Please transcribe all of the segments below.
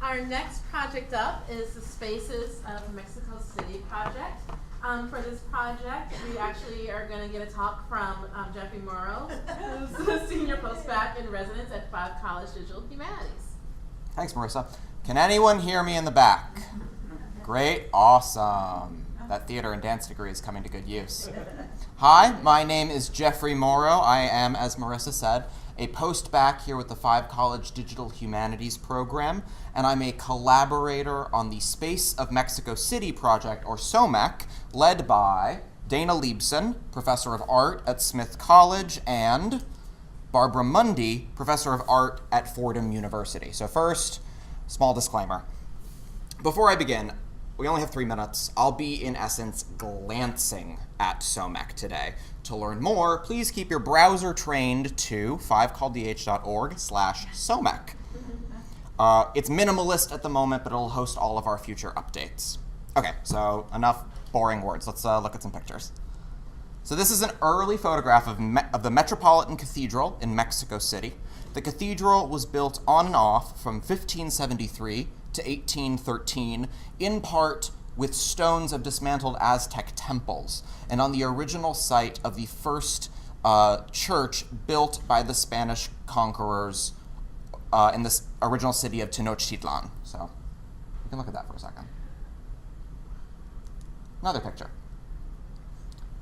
Our next project up is the Spaces of Mexico City project. For this project, we actually are going to get a talk from Jeffrey Moro, who's a senior post-bac in residence at Five College Digital Humanities. Thanks, Marissa. Can anyone hear me in the back? Great, awesome. That theater and dance degree is coming to good use. Hi, my name is Jeffrey Moro. I am, as Marissa said, a post-bac here with the Five College Digital Humanities program, and I'm a collaborator on the Space of Mexico City project, or SOMEC, led by Dana LEIBSOHN, professor of art at Smith College, and Barbara MUNDY, professor of art at Fordham University. So first, small disclaimer. Before I begin, we only have 3 minutes. I'll be, in essence, glancing at SOMEC today. To learn more, please keep your browser trained to fivecollegedh.org/SOMEC. It's minimalist at the moment, but it'll host all of our future updates. Okay, so enough boring words. Let's look at some pictures. So this is an early photograph of the Metropolitan Cathedral in Mexico City. The cathedral was built on and off from 1573 to 1813, in part with stones of dismantled Aztec temples, and on the original site of the first church built by the Spanish conquerors in this original city of Tenochtitlan. So we can look at that for a second. Another picture.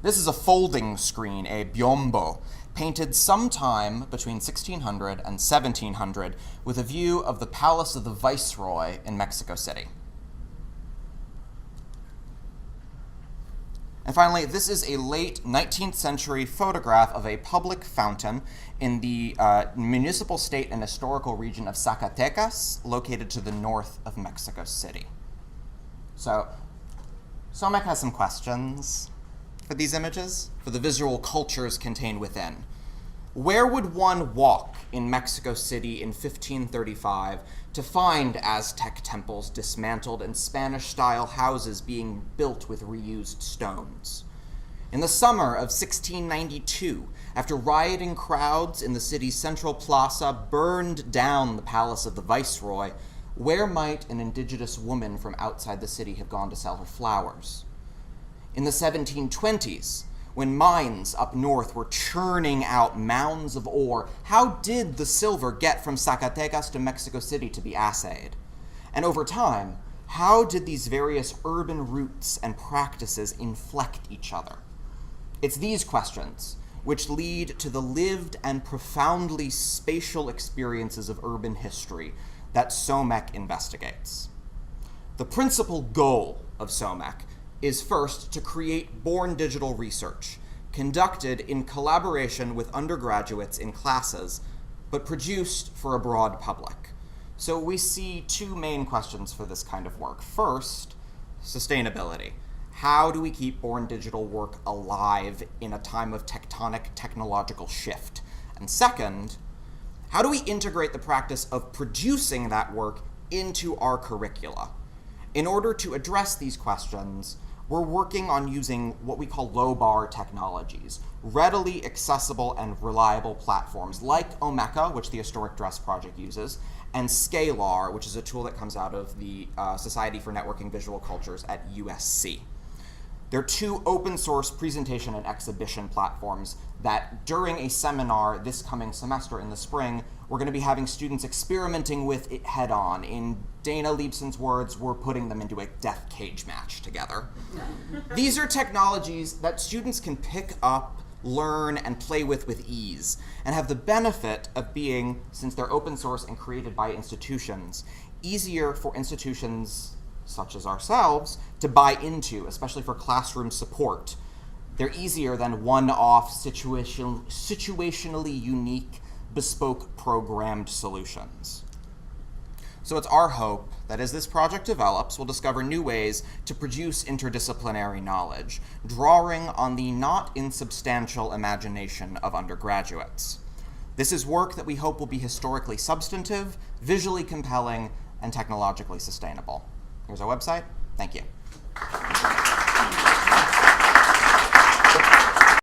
This is a folding screen, a biombo, painted sometime between 1600 and 1700 with a view of the Palace of the Viceroy in Mexico City. And finally, this is a late 19th century photograph of a public fountain in the municipal, state, and historical region of Zacatecas, located to the north of Mexico City. So, SOMEC has some questions for these images, for the visual cultures contained within. Where would one walk in Mexico City in 1535 to find Aztec temples dismantled and Spanish-style houses being built with reused stones? In the summer of 1692, after rioting crowds in the city's central plaza burned down the palace of the Viceroy, where might an indigenous woman from outside the city have gone to sell her flowers? In the 1720s, when mines up north were churning out mounds of ore, how did the silver get from Zacatecas to Mexico City to be assayed? And over time, how did these various urban routes and practices inflect each other? It's these questions which lead to the lived and profoundly spatial experiences of urban history that SOMEC investigates. The principal goal of SOMEC is first to create born digital research, conducted in collaboration with undergraduates in classes, but produced for a broad public. So we see 2 main questions for this kind of work. First, sustainability. How do we keep born digital work alive in a time of tectonic technological shift? And second, how do we integrate the practice of producing that work into our curricula? In order to address these questions, we're working on using what we call low-bar technologies, readily accessible and reliable platforms like Omeka, which the Historic Dress Project uses, and Scalar, which is a tool that comes out of the Society for Networking Visual Cultures at USC. They're 2 open source presentation and exhibition platforms that during a seminar this coming semester in the spring, we're going to be having students experimenting with it head on. In Dana LEIBSOHN's words, we're putting them into a death cage match together. These are technologies that students can pick up, learn, and play with ease, and have the benefit of being, since they're open source and created by institutions, easier for institutions such as ourselves to buy into, especially for classroom support. They're easier than one-off, situationally unique, bespoke programmed solutions. So it's our hope that as this project develops, we'll discover new ways to produce interdisciplinary knowledge, drawing on the not insubstantial imagination of undergraduates. This is work that we hope will be historically substantive, visually compelling, and technologically sustainable. Here's our website. Thank you.